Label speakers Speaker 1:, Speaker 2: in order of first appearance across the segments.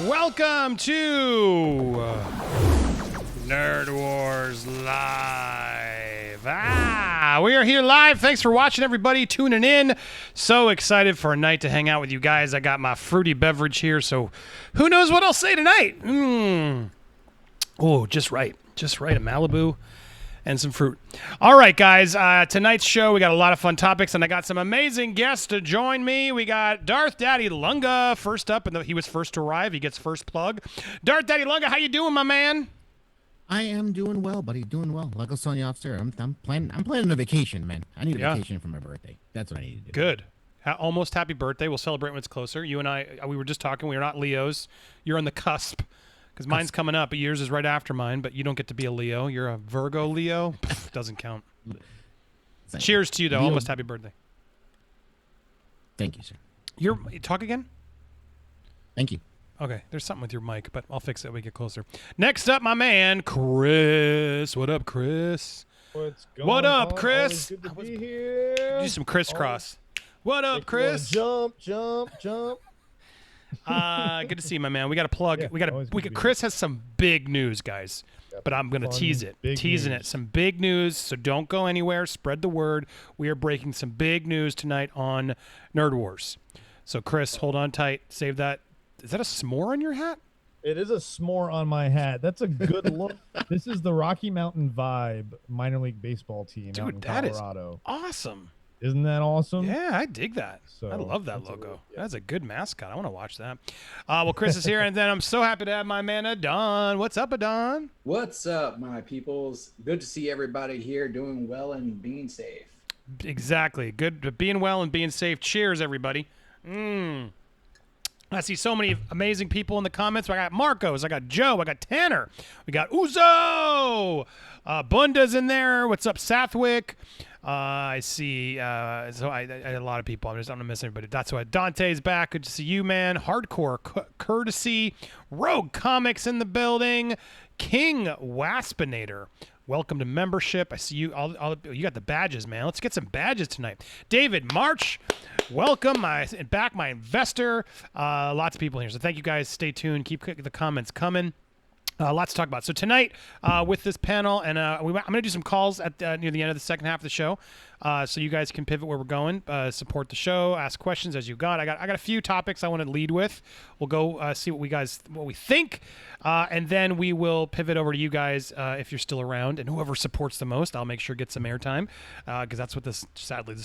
Speaker 1: Welcome to Nerd Wars Live. We are here live. Thanks for watching, everybody, tuning in. So excited for a night to hang out with you guys. I got my fruity beverage here, so who knows what I'll say tonight. Oh, just right. Just right. A Malibu and some fruit. All right, guys. Tonight's show, we got a lot of fun topics, and I got some amazing guests to join me. We got Darth Daddy Lunga first up, and he was first to arrive. He gets first plug. Darth Daddy Lunga, how you doing, my man?
Speaker 2: I am doing well, buddy. Doing well. Like I was telling you officer, I'm planning a vacation, man. I need a vacation for my birthday. That's what I need to do.
Speaker 1: Good. Almost happy birthday. We'll celebrate when it's closer. You and I, we were just talking. We are not Leos. You're on the cusp. Because mine's coming up, but yours is right after mine, but you don't get to be a Leo. You're a Virgo Leo. Doesn't count. Cheers to you, though. Leo. Almost happy birthday.
Speaker 2: Thank you, sir.
Speaker 1: Talk again?
Speaker 2: Thank you.
Speaker 1: Okay, there's something with your mic, but I'll fix it when we get closer. Next up, my man, Chris. What up, Chris?
Speaker 3: What's going
Speaker 1: what up,
Speaker 3: on?
Speaker 1: Chris?
Speaker 3: Good to be here.
Speaker 1: Do some crisscross. What up, Chris?
Speaker 3: Jump.
Speaker 1: Good to see you, my man. We got to plug.
Speaker 3: Yeah,
Speaker 1: Chris has some big news, guys. Yep. But I'm going to tease it. Teasing it. Some big news, so don't go anywhere. Spread the word. We are breaking some big news tonight on Nerd Wars. So, Chris, hold on tight. Save that. Is that a s'more on your hat?
Speaker 3: It is a s'more on my hat. That's a good look. This is the Rocky Mountain Vibe minor league baseball team out in Colorado.
Speaker 1: That is awesome.
Speaker 3: Isn't that awesome?
Speaker 1: Yeah, I dig that. I love that logo. That's a good mascot. I want to watch that. Well, Chris is here, and then I'm so happy to have my man Adon. What's up, Adon?
Speaker 4: What's up, my peoples? Good to see everybody here doing well and being safe.
Speaker 1: Exactly. Good being well and being safe. Cheers, everybody. I see so many amazing people in the comments. I got Marcos, I got Joe, I got Tanner, we got Uzo, Bunda's in there. What's up, Sathwick? I see. So I a lot of people. I'm just gonna miss everybody. That's why Dante's back. Good to see you, man. Hardcore courtesy. Rogue Comics in the building. King Waspinator. Welcome to membership. I see you. You got the badges, man. Let's get some badges tonight. David March, welcome. My investor. Lots of people here. So thank you guys. Stay tuned. Keep the comments coming. Lots to talk about. So tonight, with this panel, and I'm going to do some calls at near the end of the second half of the show, so you guys can pivot where we're going, support the show, ask questions as you got. I got a few topics I want to lead with. We'll go see what we think, and then we will pivot over to you guys if you're still around, and whoever supports the most, I'll make sure gets some airtime, because that's what this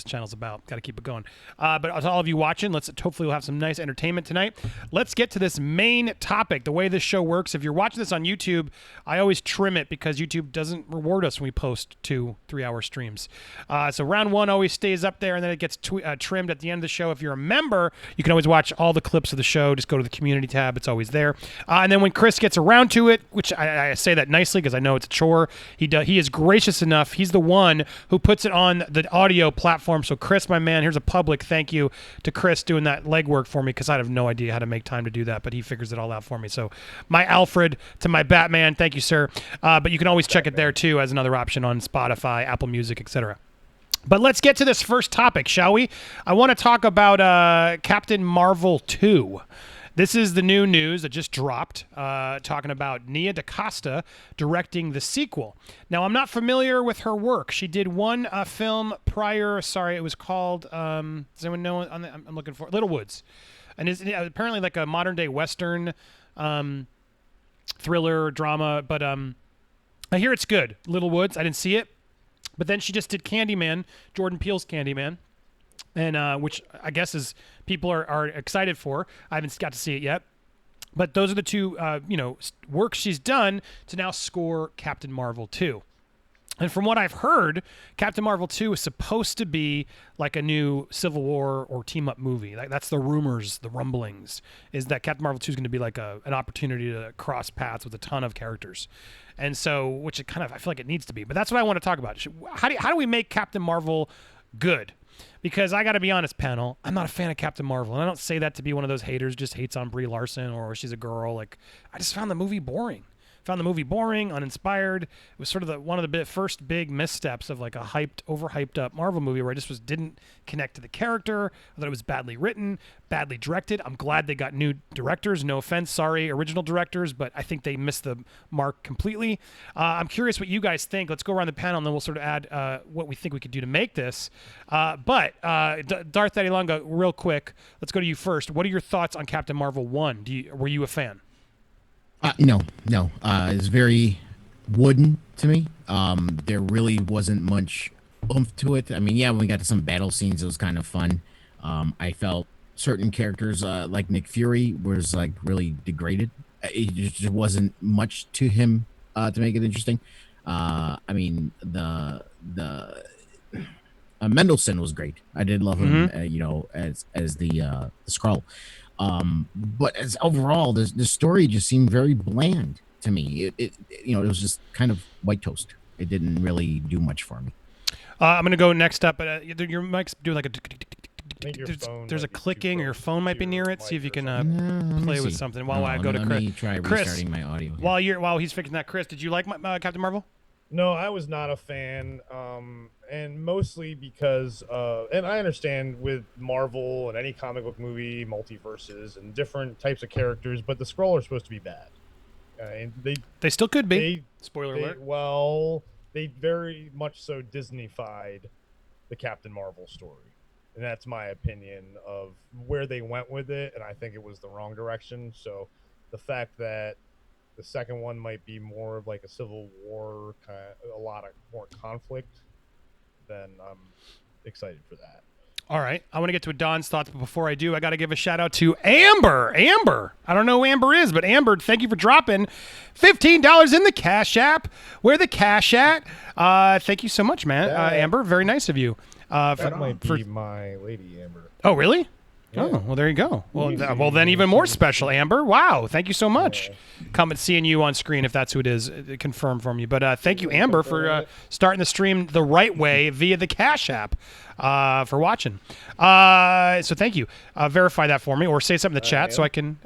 Speaker 1: channel's about. Got to keep it going. But to all of you watching, hopefully we'll have some nice entertainment tonight. Let's get to this main topic. The way this show works, if you're watching this on YouTube, I always trim it because YouTube doesn't reward us when we post 2-3 hour streams. So round one always stays up there, and then it gets trimmed at the end of the show. If you're a member, you can always watch all the clips of the show. Just go to the community tab. It's always there. And then when Chris gets around to it, which I say that nicely because I know it's a chore, he is gracious enough. He's the one who puts it on the audio platform. So Chris, my man, here's a public thank you to Chris doing that legwork for me, because I have no idea how to make time to do that, but he figures it all out for me. So my Alfred to my Batman, thank you, sir. But you can always check it there too as another option on Spotify, Apple Music, etc. But let's get to this first topic, shall we? I want to talk about Captain Marvel 2. This is the new news that just dropped, talking about Nia DaCosta directing the sequel. Now, I'm not familiar with her work. She did one film prior. Sorry, it was called, does anyone know? I'm looking for Little Woods. And it's apparently like a modern-day Western thriller, drama. But I hear it's good. Little Woods, I didn't see it. But then she just did Candyman, Jordan Peele's Candyman, and which I guess is people are excited for. I haven't got to see it yet. But those are the two works she's done to now score Captain Marvel 2. And from what I've heard, Captain Marvel 2 is supposed to be like a new Civil War or team-up movie. That's the rumors, the rumblings, is that Captain Marvel 2 is going to be like an opportunity to cross paths with a ton of characters. And so, which it kind of, I feel like it needs to be. But that's what I want to talk about. How do we make Captain Marvel good? Because I got to be honest, panel, I'm not a fan of Captain Marvel. And I don't say that to be one of those haters just hates on Brie Larson or she's a girl. Like, I just found the movie boring. Found the movie boring, uninspired. It was sort of one of the first big missteps of like a overhyped up Marvel movie where I just didn't connect to the character. I thought it was badly written, badly directed. I'm glad they got new directors. No offense, sorry, original directors, but I think they missed the mark completely. I'm curious what you guys think. Let's go around the panel and then we'll sort of add what we think we could do to make this. But Darth Daddy Longa, real quick, let's go to you first. What are your thoughts on Captain Marvel 1? Were you a fan?
Speaker 2: No. It's very wooden to me. There really wasn't much oomph to it. I mean, yeah, when we got to some battle scenes, it was kind of fun. I felt certain characters, like Nick Fury, was like really degraded. It just wasn't much to him to make it interesting. I mean, the Mendelsohn was great. I did love him, as the Skrull. But as overall, the story just seemed very bland to me. It was just kind of white toast. It didn't really do much for me.
Speaker 1: I'm gonna go next up, but your mic's doing like a. There's a
Speaker 3: might be
Speaker 1: clicking,
Speaker 3: too
Speaker 1: or your
Speaker 3: close
Speaker 1: phone might be
Speaker 3: to
Speaker 1: near
Speaker 3: your
Speaker 1: it. See if you
Speaker 3: mic or
Speaker 1: can
Speaker 3: something.
Speaker 1: play with something while I go to Chris.
Speaker 2: Let me try
Speaker 1: Chris,
Speaker 2: restarting my audio.
Speaker 1: while he's fixing that, Chris, did you like Captain Marvel?
Speaker 3: No, I was not a fan, and mostly because, and I understand with Marvel and any comic book movie, multiverses and different types of characters, but the Skrull are supposed to be bad. And
Speaker 1: They still could be. Spoiler alert.
Speaker 3: Well, they very much so Disney-fied the Captain Marvel story, and that's my opinion of where they went with it, and I think it was the wrong direction. So the fact that the second one might be more of like a Civil War, a lot of more conflict, then I'm excited for that.
Speaker 1: All right. I want to get to Don's thoughts, but before I do, I got to give a shout out to Amber. Amber. I don't know who Amber is, but Amber, thank you for dropping $15 in the Cash App. Where the cash at? Thank you so much, man. Amber, very nice of you.
Speaker 3: That might be my lady, Amber.
Speaker 1: Oh, really?
Speaker 3: Yeah.
Speaker 1: Oh, well, there you go. Well, then even more special, Amber. Wow, thank you so much. Coming, seeing you on screen, if that's who it is, confirm for me. But thank you, Amber, for starting the stream the right way via the Cash App for watching. So thank you. Verify that for me, or say something in the chat so I can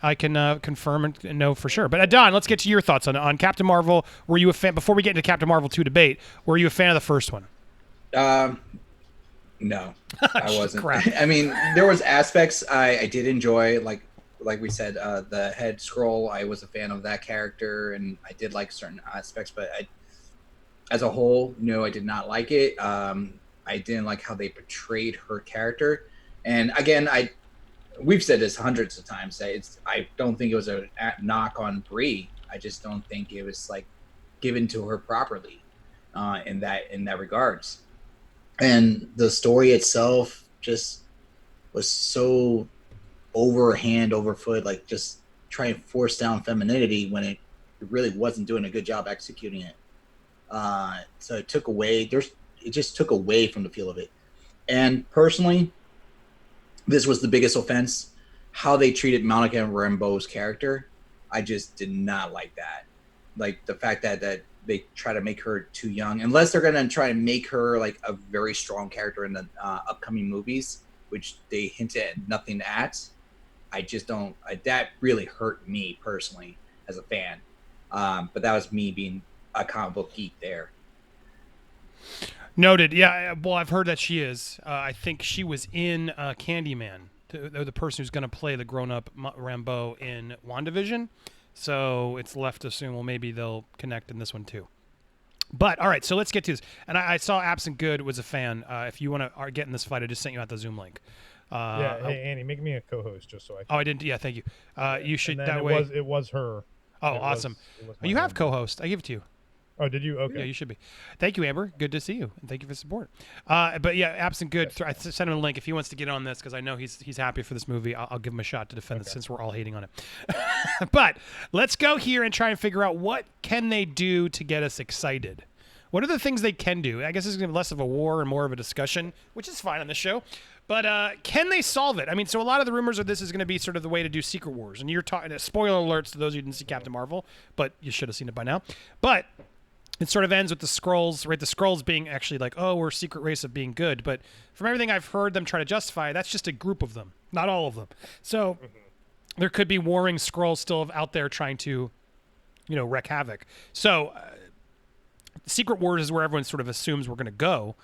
Speaker 1: confirm and know for sure. But Don, let's get to your thoughts on Captain Marvel. Were you a fan? Before we get into Captain Marvel 2 debate, were you a fan of the first one?
Speaker 4: No, I wasn't.
Speaker 1: Crap.
Speaker 4: I mean, there was aspects I did enjoy, like we said, the head Skrull. I was a fan of that character, and I did like certain aspects. But as a whole, no, I did not like it. I didn't like how they portrayed her character. And again, we've said this hundreds of times. I don't think it was a knock on Brie. I just don't think it was like given to her properly in that regards. And the story itself just was so overfoot, like just trying to force down femininity when it really wasn't doing a good job executing it. So it just took away from the feel of it. And personally, this was the biggest offense. How they treated Monica Rambeau's character, I just did not like that. Like the fact that they try to make her too young, unless they're going to try to make her like a very strong character in the upcoming movies, which they hinted at nothing at. I just don't, that really hurt me personally as a fan. But that was me being a comic book geek there.
Speaker 1: Noted. Yeah, well, I've heard that she is. I think she was in Candyman, the person who's going to play the grown-up Rambeau in WandaVision. So it's left to assume, well, maybe they'll connect in this one too. But all right, so let's get to this. And I saw Absent Good was a fan. If you want to get in this fight, I just sent you out the Zoom link.
Speaker 3: Hey Annie, make me a co-host just so I can.
Speaker 1: Oh, I didn't. Yeah, thank you. You should
Speaker 3: And then
Speaker 1: that
Speaker 3: it
Speaker 1: way.
Speaker 3: it was her.
Speaker 1: Oh, awesome. You have co-host. I give it to you.
Speaker 3: Oh, did you? Okay.
Speaker 1: Yeah, you should be. Thank you, Amber. Good to see you, and thank you for the support. But yeah, Absent Good. I sent him a link if he wants to get on this because I know he's happy for this movie. I'll give him a shot to defend it since we're all hating on it. But let's go here and try and figure out what can they do to get us excited. What are the things they can do? I guess it's going to be less of a war and more of a discussion, which is fine on this show. But can they solve it? I mean, so a lot of the rumors of this is going to be sort of the way to do Secret Wars. And you're talking, spoiler alerts to those who didn't see Captain Marvel, but you should have seen it by now. But it sort of ends with the Skrulls, right? The Skrulls being actually like, oh, we're a secret race of being good. But from everything I've heard them try to justify, that's just a group of them, not all of them. So there could be warring Skrulls still out there trying to wreak havoc. So Secret Wars is where everyone sort of assumes we're going to go.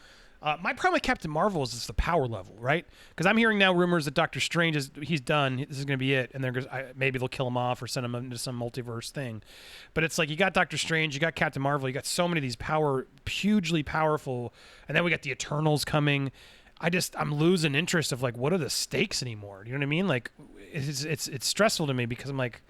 Speaker 1: My problem with Captain Marvel is just the power level, right? Because I'm hearing now rumors that Doctor Strange he's done. This is going to be it, and maybe they'll kill him off or send him into some multiverse thing. But it's like you got Doctor Strange, you got Captain Marvel, you got so many of these hugely powerful, and then we got the Eternals coming. I'm losing interest of like, what are the stakes anymore? You know what I mean? Like, it's stressful to me because I'm like,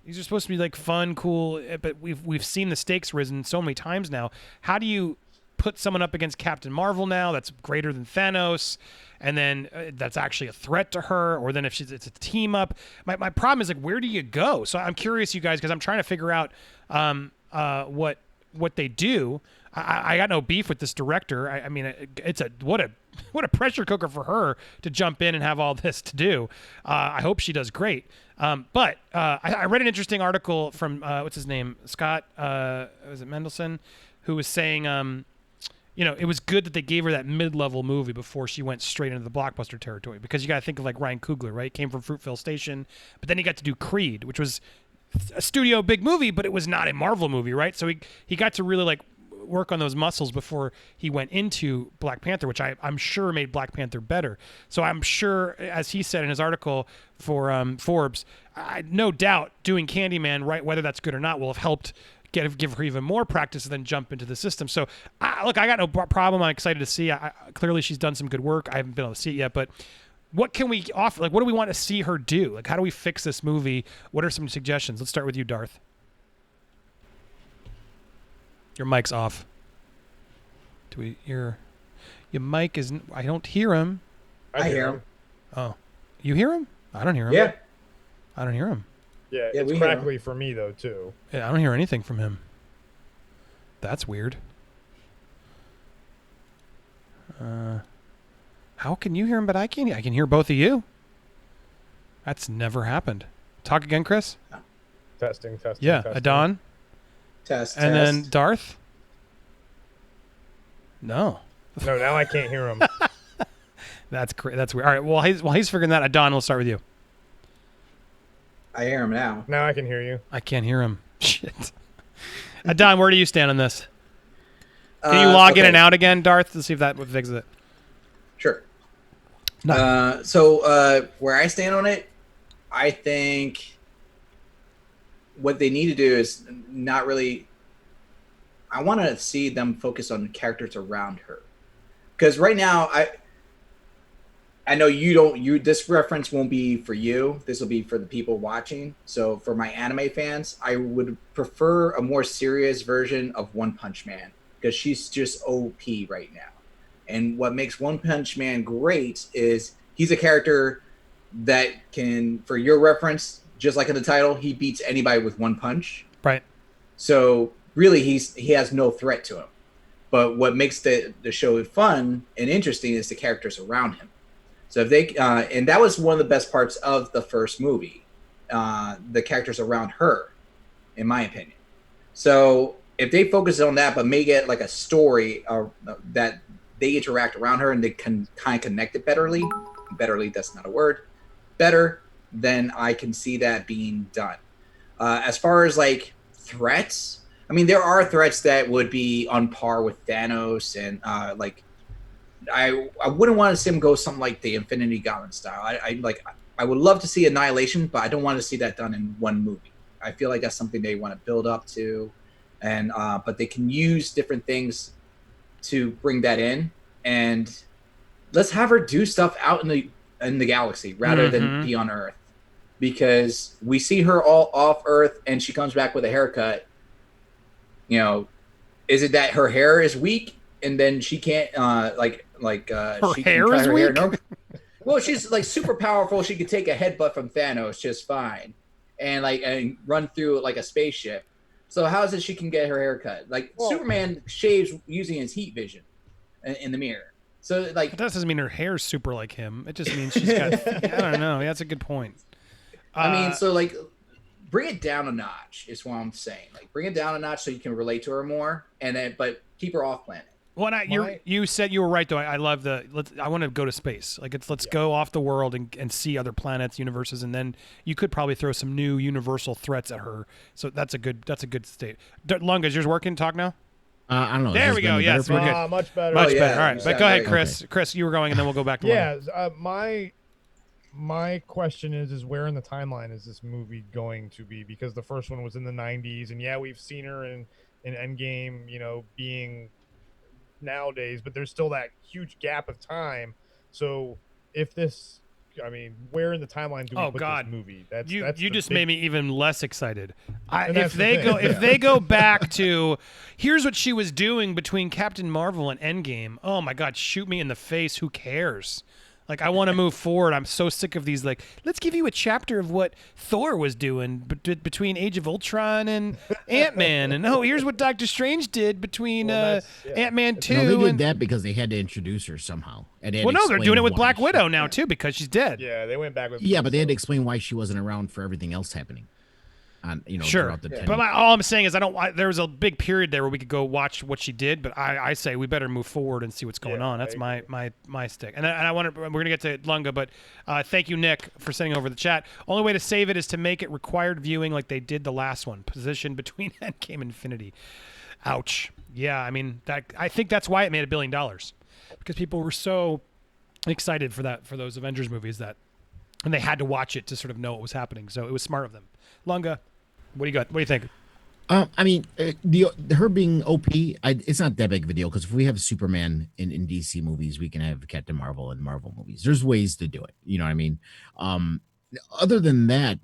Speaker 1: these are supposed to be like fun, cool, but we've seen the stakes risen so many times now. How do you put someone up against Captain Marvel now that's greater than Thanos, and then that's actually a threat to her, or then if it's a team up? My problem is like, where do you go? So I'm curious, you guys, because I'm trying to figure out what they do. I got no beef with this director. I mean, it's what a pressure cooker for her to jump in and have all this to do. I hope she does great. But I read an interesting article from what's his name, Scott, was it Mendelson, who was saying it was good that they gave her that mid-level movie before she went straight into the blockbuster territory, because you got to think of like Ryan Coogler, right? Came from Fruitvale Station, but then he got to do Creed, which was a studio big movie, but it was not a Marvel movie, right? So he got to really like work on those muscles before he went into Black Panther, which I'm sure made Black Panther better. So I'm sure, as he said in his article for Forbes, no doubt doing Candyman, right, whether that's good or not, will have helped give her even more practice and then jump into the system. So look, I got no problem. I'm excited to see. Clearly she's done some good work. I haven't been able to see it yet, but what can we offer? Like, what do we want to see her do? Like, how do we fix this movie? What are some suggestions? Let's start with you, Darth. Your mic's off. Your mic isn't. I don't hear him.
Speaker 3: I hear him.
Speaker 1: Oh, you hear him? I don't hear him.
Speaker 4: Yeah.
Speaker 1: I don't hear him.
Speaker 3: Yeah, it's crackly for me though too.
Speaker 1: Yeah, I don't hear anything from him. That's weird. How can you hear him but I can't? I can hear both of you. That's never happened. Talk again, Chris.
Speaker 3: Testing.
Speaker 1: Yeah,
Speaker 3: testing.
Speaker 1: Adon.
Speaker 4: Test.
Speaker 1: Then Darth. No.
Speaker 3: No, now I can't hear him.
Speaker 1: That's weird. All right. Well, while he's figuring that, Adon, we'll start with you.
Speaker 4: I hear him now.
Speaker 3: Now I can hear you.
Speaker 1: I can't hear him. Shit. Adon, where do you stand on this? Can you log in and out again, Darth, to see if that would fix it?
Speaker 4: Sure.
Speaker 1: No.
Speaker 4: So where I stand on it, I think what they need to do is not really. I want to see them focus on the characters around her, because right now I know this reference won't be for you. This will be for the people watching. So for my anime fans, I would prefer a more serious version of One Punch Man, because she's just OP right now. And what makes One Punch Man great is he's a character that can, for your reference, just like in the title, he beats anybody with one punch.
Speaker 1: Right.
Speaker 4: So really he has no threat to him. But what makes the show fun and interesting is the characters around him. So if they and that was one of the best parts of the first movie, the characters around her, in my opinion. So if they focus on that, but make it like a story that they interact around her and they can kind of connect it betterly, that's not a word, better, then I can see that being done. As far as like threats, I mean, there are threats that would be on par with Thanos, and I wouldn't want to see him go something like the Infinity Gauntlet style. I would love to see Annihilation, but I don't want to see that done in one movie. I feel like that's something they want to build up to, and but they can use different things to bring that in, and let's have her do stuff out in the galaxy rather than be on Earth, because we see her all off Earth and she comes back with a haircut. You know, is it that her hair is weak and then she can't
Speaker 1: her
Speaker 4: she
Speaker 1: hair
Speaker 4: can
Speaker 1: is
Speaker 4: her
Speaker 1: weak?
Speaker 4: No. Well, she's like super powerful. She could take a headbutt from Thanos just fine, and run through like a spaceship. So how is it she can get her hair cut? Superman shaves using his heat vision in the mirror. So
Speaker 1: That doesn't mean her hair's super like him. It just means she's got. I don't know. That's a good point.
Speaker 4: I mean, so bring it down a notch is what I'm saying. Like, bring it down a notch so you can relate to her more, but keep her off planet.
Speaker 1: Well, you said you were right though. I love I want to go to space. Like let's go off the world and see other planets, universes, and then you could probably throw some new universal threats at her. So that's a good state. Lunga, is yours working? Talk now.
Speaker 2: I don't know.
Speaker 1: There we go. Yes, we're good.
Speaker 3: Much better.
Speaker 1: Much
Speaker 4: Oh,
Speaker 1: better.
Speaker 4: yeah,
Speaker 1: All right,
Speaker 4: you
Speaker 1: but
Speaker 4: sound
Speaker 1: go ahead,
Speaker 4: great.
Speaker 1: Chris.
Speaker 2: Okay.
Speaker 1: Chris, you were going, and then we'll go back to Lunga.
Speaker 3: Yeah, my question is where in the timeline is this movie going to be? Because the first one was in the 90s, and yeah, we've seen her in Endgame, being nowadays, but there's still that huge gap of time. So if this, where in the timeline do we put this movie? That's
Speaker 1: you just made me even less excited.
Speaker 3: And
Speaker 1: If they go back to, here's what she was doing between Captain Marvel and Endgame. Oh my God, shoot me in the face. Who cares? Like, I want to move forward. I'm so sick of these, like, let's give you a chapter of what Thor was doing between Age of Ultron and Ant-Man. And, here's what Doctor Strange did between Ant-Man 2.
Speaker 2: No, they did that because they had to introduce her somehow. And
Speaker 1: Well, no, they're doing it with Black Widow now, too, because she's dead.
Speaker 3: Yeah, they went back with.
Speaker 2: Yeah, but they had to explain why she wasn't around for everything else happening.
Speaker 1: Sure,
Speaker 2: throughout the 10
Speaker 1: but all I'm saying is there was a big period there where we could go watch what she did, but I say we better move forward and see what's going on. That's my stick. And we're gonna get to Lunga, but thank you, Nick, for sending over the chat. Only way to save it is to make it required viewing like they did the last one, position between Endgame and Infinity. Ouch. Yeah, I think that's why it made $1 billion, because people were so excited for those Avengers movies and they had to watch it to sort of know what was happening. So it was smart of them. Lunga. What do you got? What do you think?
Speaker 2: Her being OP, it's not that big of a deal because if we have Superman in DC movies, we can have Captain Marvel in Marvel movies. There's ways to do it. You know what I mean? Other than that,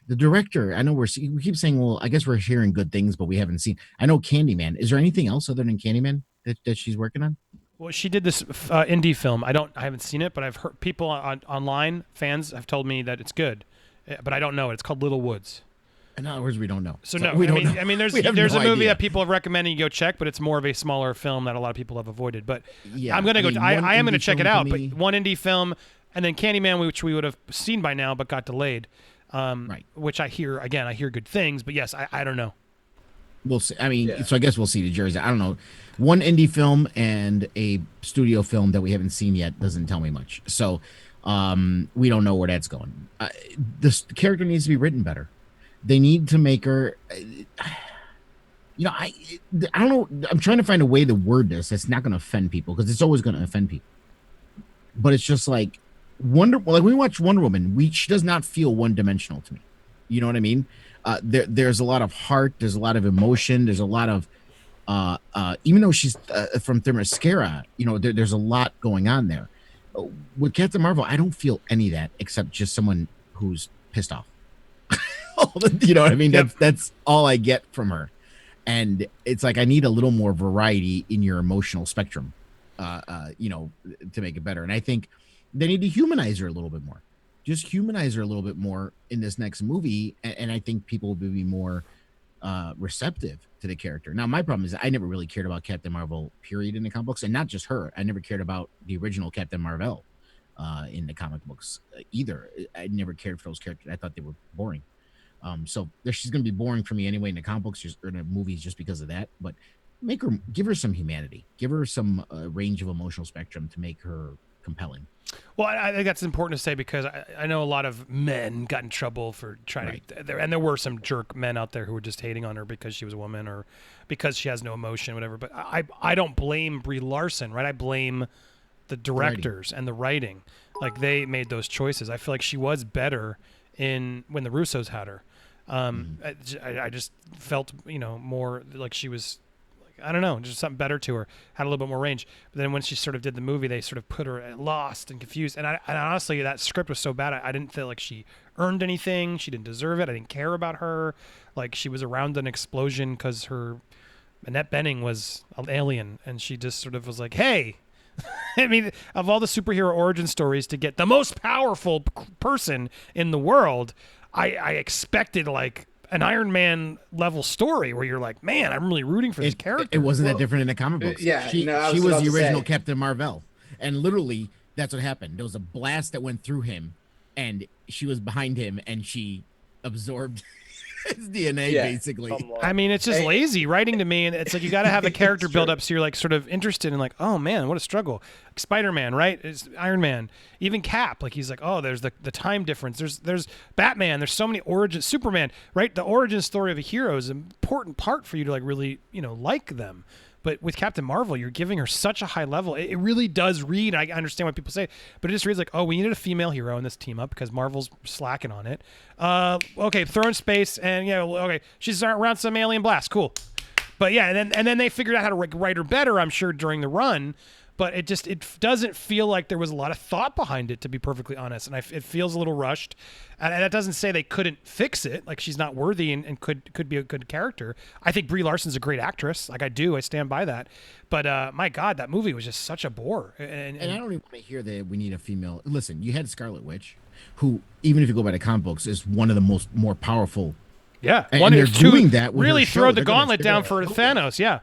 Speaker 2: the director, I know we keep saying, well, I guess we're hearing good things, but we haven't seen. I know Candyman. Is there anything else other than Candyman that she's working on?
Speaker 1: Well, she did this indie film. I haven't seen it, but I've heard people online, fans have told me that it's good, but I don't know it. It's called Little Woods.
Speaker 2: In other words, we don't know.
Speaker 1: So
Speaker 2: we don't know.
Speaker 1: There's a movie that people have recommended you go check, but it's more of a smaller film that a lot of people have avoided. But
Speaker 2: yeah,
Speaker 1: I'm gonna go. I am gonna check it out. But
Speaker 2: me,
Speaker 1: one indie film, and then Candyman, which we would have seen by now, but got delayed. Right. Which I hear good things, but yes, I don't know.
Speaker 2: We'll see. So I guess we'll see the jury's. I don't know. One indie film and a studio film that we haven't seen yet doesn't tell me much. So we don't know where that's going. The character needs to be written better. They need to make her. I don't know. I'm trying to find a way to word this that's not going to offend people because it's always going to offend people. But it's just like like when we watch Wonder Woman, she does not feel one-dimensional to me. You know what I mean? There's a lot of heart. There's a lot of emotion. There's a lot of even though she's from Themyscira, there's a lot going on there. With Captain Marvel, I don't feel any of that except just someone who's pissed off. You know what I mean?
Speaker 1: Yep.
Speaker 2: That's all I get from her. And it's like I need a little more variety in your emotional spectrum, to make it better. And I think they need to humanize her a little bit more. Just humanize her a little bit more in this next movie, and I think people will be more receptive to the character. Now, my problem is I never really cared about Captain Marvel, period, in the comic books, and not just her. I never cared about the original Captain Marvel in the comic books either. I never cared for those characters. I thought they were boring. So she's going to be boring for me anyway in the comic books or in the movies just because of that. But give her some humanity, give her some range of emotional spectrum to make her compelling.
Speaker 1: Well, I think that's important to say because I know a lot of men got in trouble for trying to, and there were some jerk men out there who were just hating on her because she was a woman or because she has no emotion, whatever. But I don't blame Brie Larson, right? I blame the directors and the writing. Like they made those choices. I feel like she was better when the Russos had her. I just felt, more like she was, I don't know, just something better to her, had a little bit more range. But then when she sort of did the movie, they sort of put her lost and confused. And honestly, that script was so bad, I didn't feel like she earned anything. She didn't deserve it. I didn't care about her. Like she was around an explosion because Annette Bening was an alien. And she just sort of was like, hey, of all the superhero origin stories to get the most powerful person in the world, I expected like an Iron Man level story where you're like, man, I'm really rooting for this character.
Speaker 2: It wasn't that different in the comic books.
Speaker 4: Yeah,
Speaker 2: she
Speaker 4: I
Speaker 2: was the original Captain Marvel, and literally that's what happened. There was a blast that went through him, and she was behind him, and she absorbed It's DNA,
Speaker 4: Yeah.
Speaker 2: basically.
Speaker 3: Come on.
Speaker 1: I mean, it's just lazy writing to me, and it's like you got to have a character
Speaker 4: It's
Speaker 1: build
Speaker 4: true.
Speaker 1: up so you're like sort of interested in like, oh man, what a struggle. Like Spider-Man, right? It's Iron Man, even Cap. Like he's like, oh, there's the time difference. There's Batman. There's so many origins. Superman, right? The origin story of a hero is an important part for you to like really like them. But with Captain Marvel, you're giving her such a high level. It really does read. I understand what people say, but it just reads like, oh, we needed a female hero in this team up because Marvel's slacking on it. Okay, throw in space, and okay, she's around some alien blast. Cool. But yeah, and then they figured out how to write her better, I'm sure, during the run. But it doesn't feel like there was a lot of thought behind it, to be perfectly honest. And it feels a little rushed. And that doesn't say they couldn't fix it. Like she's not worthy and could be a good character. I think Brie Larson's a great actress. Like I stand by that. But my God, that movie was just such a bore. And
Speaker 2: I don't even want to hear that we need a female. Listen, you had Scarlet Witch, who, even if you go by the comic books, is one of the more powerful.
Speaker 1: yeah,
Speaker 2: And
Speaker 1: one
Speaker 2: they're
Speaker 1: of two
Speaker 2: doing that with
Speaker 1: really
Speaker 2: her show.
Speaker 1: throw the
Speaker 2: They're gonna-
Speaker 1: gauntlet
Speaker 2: they're
Speaker 1: down
Speaker 2: gonna
Speaker 1: for
Speaker 2: show
Speaker 1: Thanos. Yeah.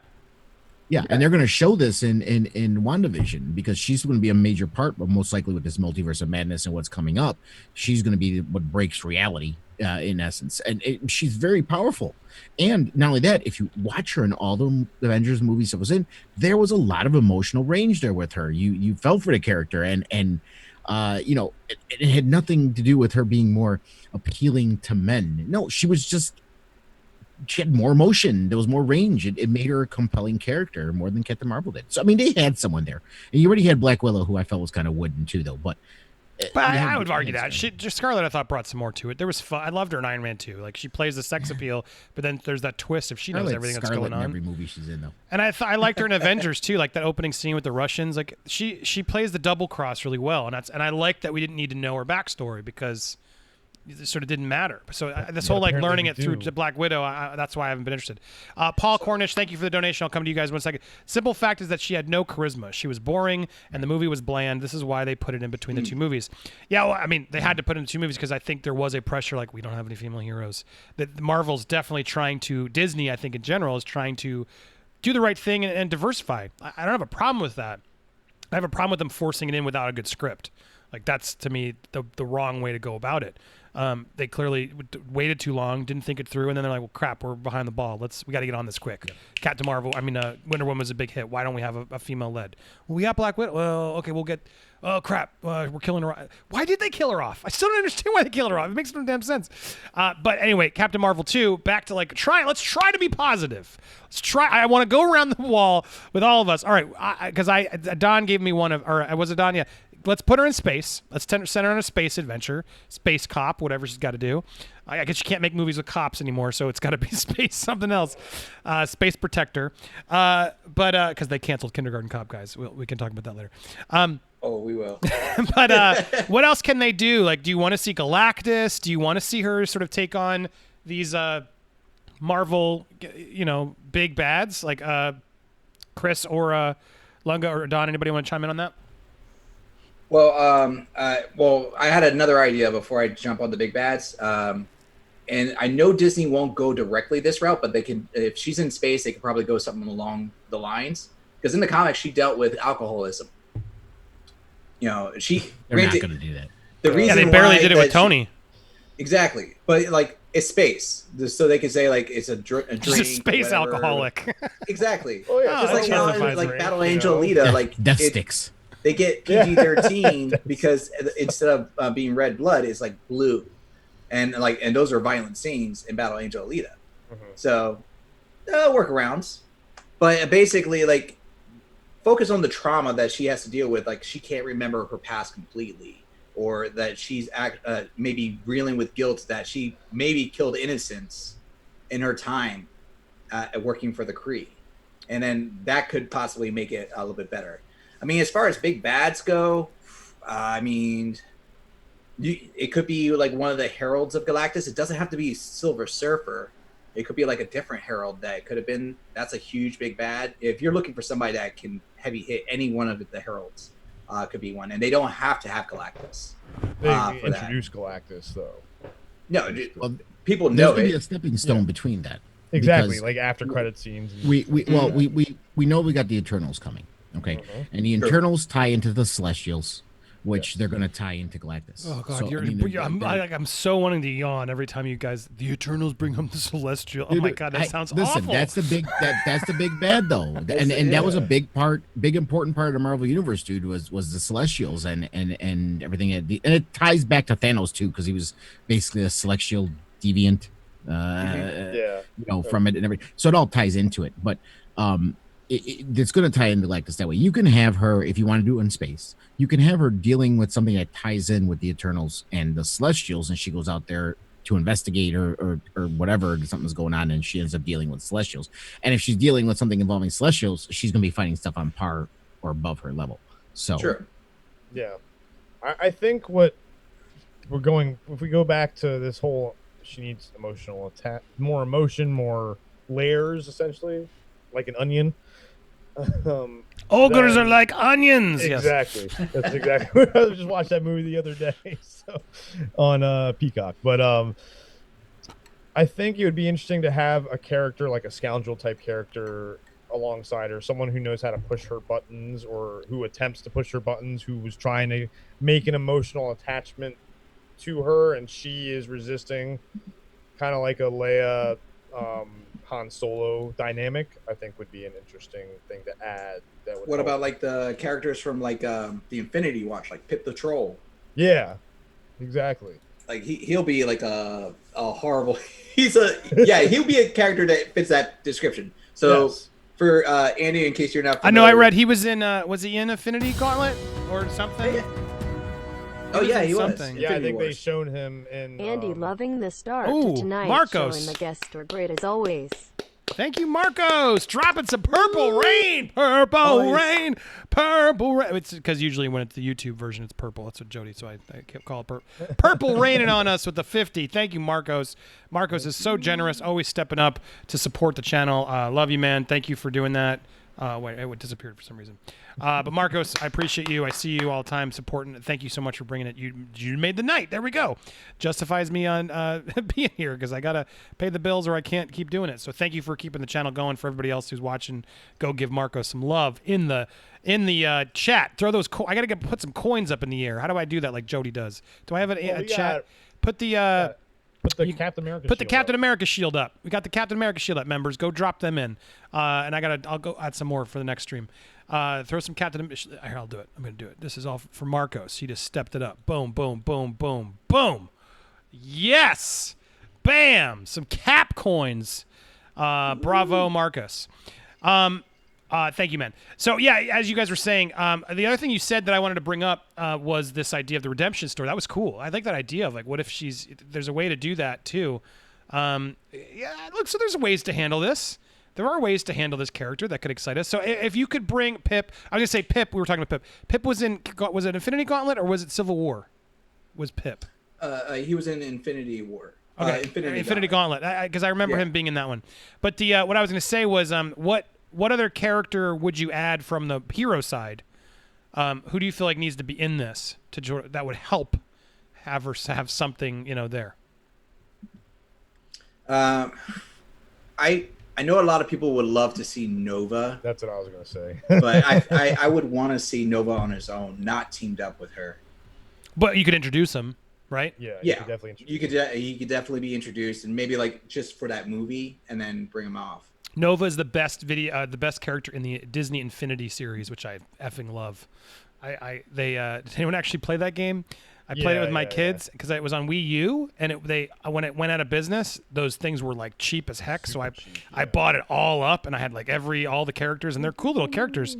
Speaker 2: Yeah, and they're going to show this in WandaVision because she's going to be a major part, but most likely with this multiverse of madness and what's coming up, she's going to be what breaks reality in essence. And she's very powerful. And not only that, if you watch her in all the Avengers movies that was in, there was a lot of emotional range there with her. You felt for the character, and it had nothing to do with her being more appealing to men. No, she had more emotion. There was more range. It made her a compelling character more than Captain Marvel did. So I mean, they had someone there, and you already had Black Widow, who I felt was kind of wooden too, though. But
Speaker 1: I would argue that Scarlet, I thought, brought some more to it. There was fun. I loved her in Iron Man 2. Like she plays the sex appeal, but then there's that twist if she knows everything that's going on.
Speaker 2: In every movie she's in, though.
Speaker 1: And I liked her in Avengers too, like that opening scene with the Russians. Like she plays the double cross really well, and I like that we didn't need to know her backstory because it sort of didn't matter. So this whole like
Speaker 3: apparently
Speaker 1: learning
Speaker 3: we
Speaker 1: it through
Speaker 3: do.
Speaker 1: to Black Widow, that's why I haven't been interested. Paul Cornish, thank you for the donation. I'll come to you guys in 1 second. Simple fact is that she had no charisma. She was boring, and the movie was bland. This is why they put it in between the two movies. Yeah, well, I mean, they had to put it in two movies because I think there was a pressure like we don't have any female heroes. That Marvel's definitely trying to, Disney, I think in general, is trying to do the right thing and diversify. I don't have a problem with that. I have a problem with them forcing it in without a good script. Like that's to me the wrong way to go about it. They clearly waited too long, didn't think it through, and then they're like, "Well, crap, we're behind the ball. We got to get on this quick." Yeah. Wonder Woman was a big hit. Why don't we have a female led? Well, we got Black Widow. Well, okay, we'll get. Oh crap, we're killing her. Why did they kill her off? I still don't understand why they killed her off. It makes no damn sense. But anyway, Captain Marvel 2. Back to like let's try to be positive. Let's try. I want to go around the wall with all of us. All right, because Don gave me one of, or was it Don? Yeah. Let's put her in space. Let's send her on a space adventure, space cop, whatever she's got to do. I guess you can't make movies with cops anymore, so it's got to be space something else. Space protector. But because they canceled Kindergarten Cop, guys. We can talk about that later.
Speaker 4: We will.
Speaker 1: But what else can they do? Like, do you want to see Galactus? Do you want to see her sort of take on these Marvel, big bads like Chris or Lunga or Don? Anybody want to chime in on that?
Speaker 4: Well, I had another idea before I jump on the big bads. And I know Disney won't go directly this route, but they can. If she's in space, they could probably go something along the lines. Because in the comics, she dealt with alcoholism.
Speaker 2: They're not going to do that.
Speaker 4: The reason
Speaker 1: they barely
Speaker 4: why
Speaker 1: did it with Tony.
Speaker 4: Exactly, but like it's space, so they could say like it's a drink.
Speaker 1: She's a space
Speaker 4: whatever.
Speaker 1: alcoholic.
Speaker 4: Exactly.
Speaker 3: Oh yeah,
Speaker 4: Just
Speaker 1: that's
Speaker 4: like
Speaker 1: justifies
Speaker 4: Battle Angel Alita, like
Speaker 2: Death sticks.
Speaker 4: They get PG-13 because instead of being red blood, it's like blue, and those are violent scenes in Battle Angel Alita.
Speaker 3: Mm-hmm.
Speaker 4: So workarounds, but basically like focus on the trauma that she has to deal with. Like she can't remember her past completely, or that she's maybe reeling with guilt that she maybe killed innocents in her time working for the Kree, and then that could possibly make it a little bit better. I mean, as far as big bads go, it could be like one of the heralds of Galactus. It doesn't have to be Silver Surfer. It could be like a different herald that could have been. That's a huge big bad. If you're looking for somebody that can heavy hit any one of the heralds, could be one, and they don't have to have Galactus.
Speaker 3: They introduced Galactus though.
Speaker 4: No,
Speaker 2: Well,
Speaker 4: people
Speaker 2: There's
Speaker 4: know
Speaker 2: going to be
Speaker 4: it.
Speaker 2: a stepping stone between that.
Speaker 3: Exactly,
Speaker 2: Because
Speaker 3: like after credit scenes.
Speaker 2: we know we got the Eternals coming. Okay, and the
Speaker 4: Sure.
Speaker 2: Eternals tie into the Celestials, which they're going to tie into Galactus.
Speaker 1: Oh God,
Speaker 2: So, I mean, they're-
Speaker 1: I'm so wanting to yawn every time you guys. The Eternals bring home the Celestial. Oh
Speaker 2: Dude,
Speaker 1: my God, that sounds
Speaker 2: listen,
Speaker 1: awful.
Speaker 2: that's the big that's the big bad though, and that was a big important part of the Marvel Universe, dude. Was the Celestials and everything, and it ties back to Thanos too, because he was basically a Celestial deviant, from it and everything. So it all ties into it, but it's going to tie into Galactus that way. You can have her, if you want to do it in space, you can have her dealing with something that ties in with the Eternals and the Celestials, and she goes out there to investigate or whatever, something's going on, and she ends up dealing with Celestials. And if she's dealing with something involving Celestials, she's going to be fighting stuff on par or above her level. So
Speaker 4: Sure.
Speaker 3: Yeah. I think what we're going, if we go back to this whole, she needs emotional attack, more emotion, more layers, essentially, like an onion.
Speaker 1: Ogres are like onions.
Speaker 3: Exactly. Yes. That's exactly. I just watched that movie the other day, so on Peacock. But I think it would be interesting to have a character like a scoundrel type character alongside her, someone who knows how to push her buttons or who attempts to push her buttons, who was trying to make an emotional attachment to her, and she is resisting, kind of like a Leia Han Solo dynamic. I think would be an interesting thing to add. That would
Speaker 4: What
Speaker 3: help.
Speaker 4: about like the characters from like the Infinity Watch, like Pip the Troll?
Speaker 3: Yeah, exactly.
Speaker 4: Like he'll be like a horrible. He'll be a character that fits that description. So
Speaker 3: Yes.
Speaker 4: for Andy, in case you're not
Speaker 1: I know. I
Speaker 4: familiar-
Speaker 1: read he was in. Was he in Infinity Gauntlet or something?
Speaker 4: Oh yeah, he was.
Speaker 1: something.
Speaker 3: Yeah, I
Speaker 4: Infinity
Speaker 3: think they
Speaker 4: Wars.
Speaker 3: shown him in
Speaker 5: Andy loving the start
Speaker 1: Ooh,
Speaker 5: to tonight.
Speaker 1: Marcos.
Speaker 5: Showing the guests were great as always.
Speaker 1: Thank you, Marcos. Dropping some purple rain. Purple rain. Purple rain. It's because usually when it's the YouTube version, it's purple. That's what Jody. So I kept call it purple raining on us with the 50. Thank you, Marcos. Marcos is so generous, always stepping up to support the channel. Love you, man. Thank you for doing that. Wait, it disappeared for some reason. But Marcos, I appreciate you. I see you all the time supporting it. Thank you so much for bringing it. You made the night. There we go. Justifies me on being here because I got to pay the bills or I can't keep doing it. So thank you for keeping the channel going. For everybody else who's watching, go give Marcos some love in the chat. Throw those. I got to put some coins up in the air. How do I do that like Jody does? Do I have a chat? Put the
Speaker 3: Put the Captain America.
Speaker 1: Put the
Speaker 3: shield
Speaker 1: Captain
Speaker 3: up.
Speaker 1: America shield up. We got the Captain America shield up, members. Go drop them in. And I'll go add some more for the next stream. Throw some Captain. Here, I'll do it. I'm gonna do it. This is all for Marcos. He just stepped it up. Boom, boom, boom, boom, boom. Yes, bam. Some Cap coins. Bravo, Marcos. Thank you, man. So yeah, as you guys were saying, the other thing you said that I wanted to bring up was this idea of the redemption story. That was cool. I like that idea of like, what if there's a way to do that too. Look, so there's ways to handle this. There are ways to handle this character that could excite us. So if you could bring Pip, I was gonna say Pip. We were talking about Pip. Pip was it Infinity Gauntlet or was it Civil War? Was Pip?
Speaker 4: He was in Infinity War.
Speaker 1: Okay, Infinity Gauntlet. Because I remember him being in that one. But what I was gonna say was what other character would you add from the hero side? Who do you feel like needs to be in this that would help have her have something there?
Speaker 4: I know a lot of people would love to see Nova,
Speaker 3: That's what I was gonna say.
Speaker 4: but I would want to see Nova on his own, not teamed up with her.
Speaker 1: But you could introduce him, right?
Speaker 3: Yeah.
Speaker 4: Yeah,
Speaker 3: could definitely.
Speaker 4: he could definitely be introduced, and maybe like just for that movie, and then bring him off.
Speaker 1: Nova is the best the best character in the Disney Infinity series, which I effing love. Did anyone actually play that game? I played it with my kids because it was on Wii U, and when it went out of business, those things were like cheap as heck. So I bought it all up, and I had like all the characters, and they're cool little characters.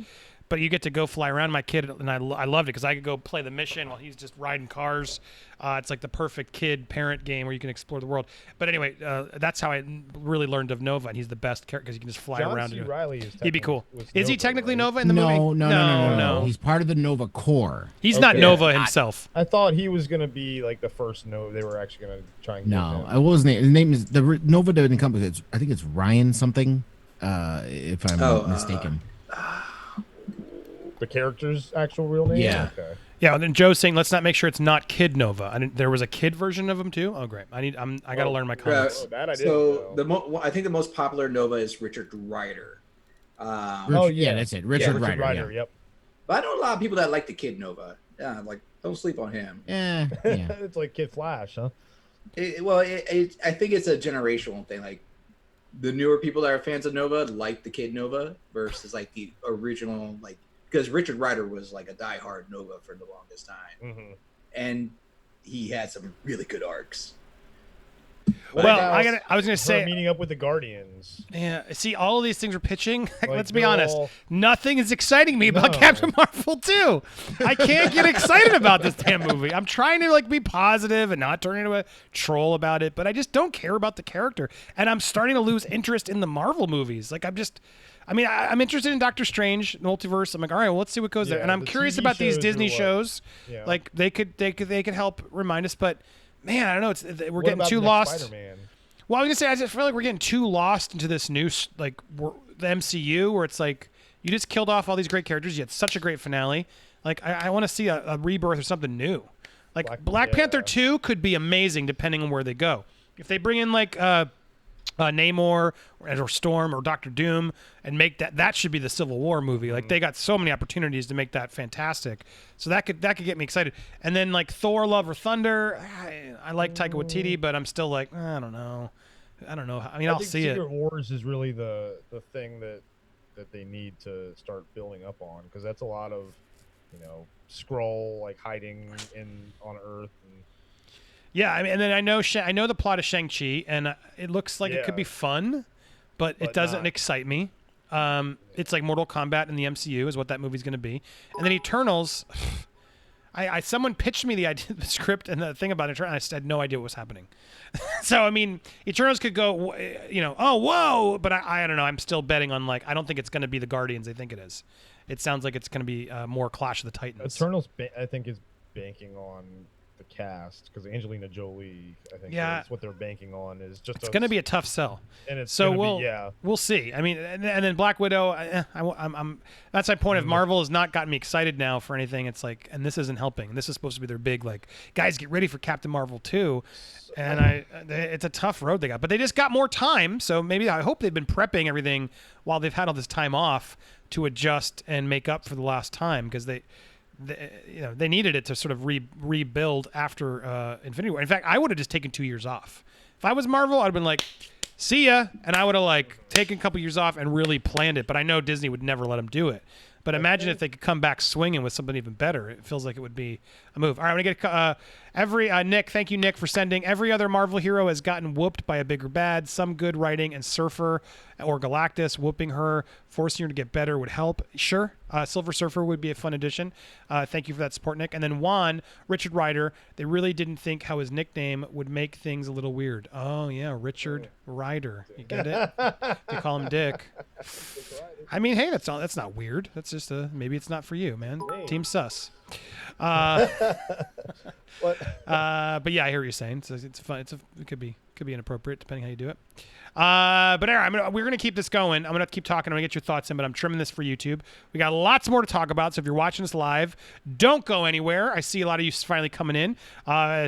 Speaker 1: But you get to go fly around. My kid, and I loved it because I could go play the mission while he's just riding cars. It's like the perfect kid-parent game where you can explore the world. But anyway, that's how I really learned of Nova, and he's the best character because he can just fly
Speaker 3: John
Speaker 1: around.
Speaker 3: C.
Speaker 1: and
Speaker 3: Riley is.
Speaker 1: He'd be cool.
Speaker 3: was
Speaker 1: Is he
Speaker 3: Nova,
Speaker 1: technically
Speaker 3: right?
Speaker 1: Nova in the movie?
Speaker 2: No. He's part of the Nova Corps.
Speaker 1: He's not
Speaker 3: Okay.
Speaker 1: Nova himself.
Speaker 3: I thought he was gonna be like the first Nova. They were actually gonna try and.
Speaker 2: No,
Speaker 3: get him.
Speaker 2: what was his name? His name is Nova didn't come. I think it's Ryan something. If I'm not mistaken.
Speaker 3: The character's actual real name.
Speaker 2: Yeah.
Speaker 3: Okay.
Speaker 1: Yeah, and then Joe's saying, let's not make sure it's not Kid Nova. There was a kid version of him too. Oh, great! I got to learn my comics.
Speaker 3: Oh, that I didn't
Speaker 4: So
Speaker 3: know.
Speaker 4: I think the most popular Nova is Richard Rider.
Speaker 3: Oh, yeah.
Speaker 2: That's it.
Speaker 3: Yeah,
Speaker 2: Richard Rider.
Speaker 3: Rider. Yep.
Speaker 4: But I know a lot of people that like the Kid Nova. Like Don't sleep on him.
Speaker 2: Yeah.
Speaker 3: It's like Kid Flash, huh?
Speaker 4: I think it's a generational thing. Like the newer people that are fans of Nova like the Kid Nova versus like the original, like because Richard Rider was like a diehard Nova for the longest time, and he had some really good arcs.
Speaker 3: What
Speaker 1: Well,
Speaker 3: about
Speaker 1: I was gonna
Speaker 3: her
Speaker 1: say,
Speaker 3: meeting up with the Guardians.
Speaker 1: yeah. See, all of these things are pitching.
Speaker 3: Like,
Speaker 1: Let's be
Speaker 3: they're
Speaker 1: honest.
Speaker 3: all-
Speaker 1: Nothing is exciting me about
Speaker 3: No.
Speaker 1: Captain Marvel 2. I can't get excited about this damn movie. I'm trying to like be positive and not turn into a troll about it, but I just don't care about the character, and I'm starting to lose interest in the Marvel movies. Like I'm interested in Doctor Strange, Multiverse. I'm like, all right, well, let's see what goes there.
Speaker 3: Yeah,
Speaker 1: And I'm
Speaker 3: the
Speaker 1: curious
Speaker 3: TV
Speaker 1: about these
Speaker 3: shows
Speaker 1: Disney
Speaker 3: are what-
Speaker 1: shows.
Speaker 3: Yeah.
Speaker 1: Like they could help remind us, but man, I don't know. We're
Speaker 3: What
Speaker 1: getting
Speaker 3: about
Speaker 1: too
Speaker 3: the next
Speaker 1: lost.
Speaker 3: Spider-Man?
Speaker 1: Well, I was gonna say I just feel like we're getting too lost into this new the MCU where it's like you just killed off all these great characters. You had such a great finale. Like I want to see a rebirth or something new. Like Black Panther 2 could be amazing depending on where they go. If they bring in like Namor or Storm or Doctor Doom and make that should be the Civil War movie. Like they got so many opportunities to make that fantastic. So that could get me excited. And then like Thor: Love or Thunder, I like Taika Waititi, but I'm still like I don't know. I mean, I'll
Speaker 3: think
Speaker 1: see it.
Speaker 3: Secret Wars is really the thing that they need to start building up on, because that's a lot of Skrull like hiding on Earth. And
Speaker 1: Yeah, I mean, and then I know the plot of Shang-Chi, and it looks like it could be
Speaker 3: Yeah.
Speaker 1: fun, but it
Speaker 3: But
Speaker 1: doesn't
Speaker 3: not.
Speaker 1: excite me. It's like Mortal Kombat in the MCU is what that movie's going to be, and then Eternals. Someone pitched me the idea, the script, and the thing about it, and I just had no idea what was happening. So I mean, Eternals could go, oh whoa, but I don't know. I'm still betting on like I don't think it's going to be the Guardians they think it is. It sounds like it's going to be more Clash of the Titans.
Speaker 3: Eternals, I think, is banking on the cast, because Angelina Jolie, I think,
Speaker 1: Yeah.
Speaker 3: is what they're banking on. Is just
Speaker 1: It's going to be a tough sell.
Speaker 3: and it's
Speaker 1: So
Speaker 3: gonna
Speaker 1: we'll see. I mean, and then Black Widow. I'm that's my point. Of Marvel has not gotten me excited now for anything. It's like, and this isn't helping. This is supposed to be their big like, guys, get ready for Captain Marvel 2. And it's a tough road they got, but they just got more time. So maybe I hope they've been prepping everything while they've had all this time off to adjust and make up for the last time, because they needed it to sort of rebuild after Infinity War. In fact, I would have just taken 2 years off. If I was Marvel, I'd have been like, see ya, and I would have like taken a couple years off and really planned it. But I know Disney would never let them do it. But imagine if they could come back swinging with something even better. It feels like it would be a move. All right, I'm gonna get Nick. Thank you, Nick, for sending. Every other Marvel hero has gotten whooped by a bigger bad. Some good writing and Surfer or Galactus whooping her, forcing her to get better would help. Sure, Silver Surfer would be a fun addition. Thank you for that support, Nick. And then Juan, Richard Rider. They really didn't think how his nickname would make things a little weird. Oh yeah, Richard Rider. You get it? They call him Dick. I mean, hey, that's not weird. That's just maybe it's not for you, man.
Speaker 3: Hey.
Speaker 1: Team sus.
Speaker 3: What?
Speaker 1: But yeah, I hear what you're saying. It's fun. It could be inappropriate depending how you do it. But anyway, we're gonna keep this going. I'm gonna keep talking. I'm gonna get your thoughts in, but I'm trimming this for YouTube. We got lots more to talk about. So if you're watching us live, don't go anywhere. I see a lot of you finally coming in.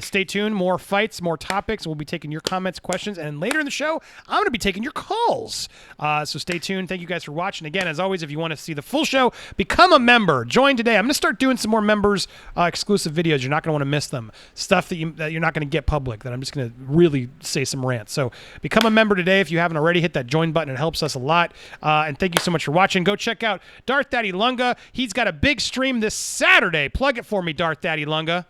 Speaker 1: Stay tuned. More fights, more topics. We'll be taking your comments, questions, and later in the show, I'm gonna be taking your calls. So stay tuned. Thank you guys for watching. Again, as always, if you want to see the full show, become a member. Join today. I'm gonna start doing some more members exclusive videos. You're not gonna want to miss them. Stuff that you're not gonna get public. That I'm just gonna really say some rants. So become a member today. If you haven't already, hit that join button. It helps us a lot. And thank you so much for watching. Go check out Darth Daddy Lunga. He's got a big stream this Saturday. Plug it for me, Darth Daddy Lunga.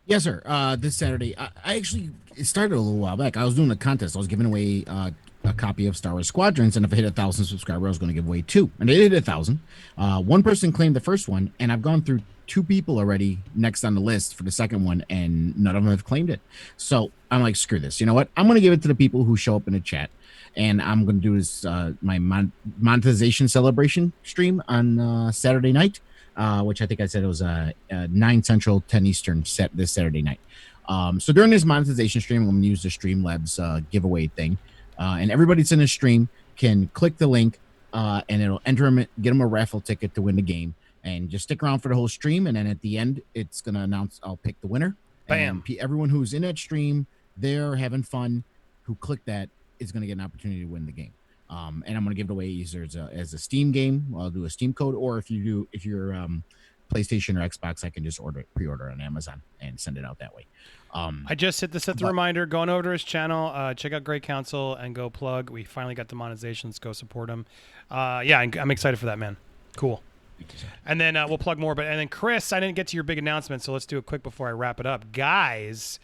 Speaker 2: Yes, sir. This Saturday, I actually, it started a little while back. I was doing a contest. I was giving away a copy of Star Wars Squadrons, and if I hit 1,000 subscribers, I was going to give away 2. And I hit 1,000. One person claimed the first one, and I've gone through 2 people already next on the list for the second one, and none of them have claimed it. So I'm like, screw this. You know what? I'm going to give it to the people who show up in the chat. And I'm going to do this my monetization celebration stream on Saturday night, which I think I said it was 9 Central, 10 Eastern set this Saturday night. So during this monetization stream, I'm going to use the Streamlabs giveaway thing. And everybody that's in the stream can click the link and it'll enter them, get them a raffle ticket to win the game. And just stick around for the whole stream. And then at the end, it's going to announce I'll pick the winner.
Speaker 1: Bam.
Speaker 2: And everyone who's in that stream, they're having fun, who clicked that, is going to get an opportunity to win the game. And I'm going to give it away either as a Steam game. I'll do a Steam code, or if you're PlayStation or Xbox, I can just pre-order on Amazon and send it out that way.
Speaker 1: I just hit the reminder, going over to his channel, check out Great Council and go plug. We finally got the monetization. Let's go support him. Yeah, I'm excited for that, man. Cool. And then we'll plug more. And then Chris, I didn't get to your big announcement, so let's do it quick before I wrap it up. Guys,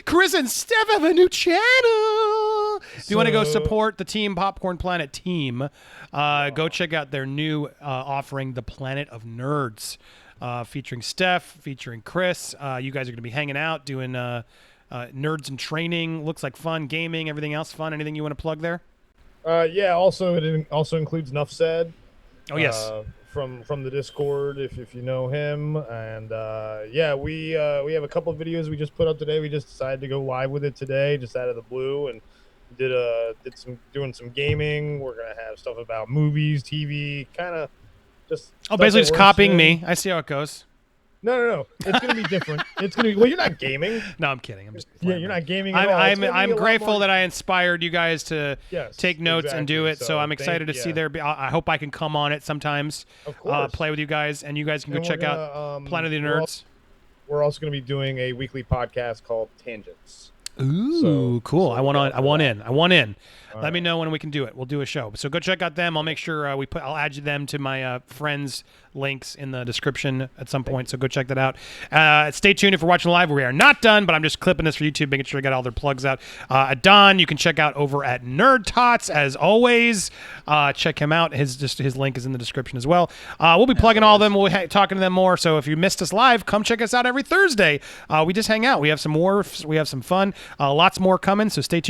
Speaker 1: Chris and Steph have a new channel. If you want to go support the Team Popcorn Planet team, go check out their new offering, The Planet of Nerds, featuring Steph, featuring Chris. You guys are going to be hanging out, doing nerds and training. Looks like fun, gaming, everything else fun. Anything you want to plug there?
Speaker 3: Yeah, also it also includes Nuff Said.
Speaker 1: Oh, yes.
Speaker 3: From the Discord, if you know him, and yeah, we have a couple of videos we just put up today. We just decided to go live with it today, just out of the blue, and doing some gaming. We're gonna have stuff about movies, TV, kind of just.
Speaker 1: Basically just copying me. I see how it goes.
Speaker 3: No. It's gonna be different. It's gonna be. Well, you're not gaming.
Speaker 1: No, I'm kidding. I'm just.
Speaker 3: Yeah, you're not gaming. At all.
Speaker 1: I'm grateful that I inspired you guys to take notes and do it. So I'm excited to see I hope I can come on it sometimes.
Speaker 3: Of course.
Speaker 1: Play with you guys, and you guys can go check out Planet of the Nerds.
Speaker 3: We're also going to be doing a weekly podcast called Tangents.
Speaker 1: Ooh, cool. I want in.
Speaker 3: All
Speaker 1: Let me know when we can do it. We'll do a show. So go check out them. I'll make sure I'll add them to my friends' links in the description at some point. So go check that out. Stay tuned if you're watching live. We are not done, but I'm just clipping this for YouTube, making sure I got all their plugs out. Don, you can check out over at Nerd Tots as always. Check him out. His link is in the description as well. We'll be plugging all of them. We'll be talking to them more. So if you missed us live, come check us out every Thursday. We just hang out. We have some more. We have some fun. Lots more coming. So stay tuned.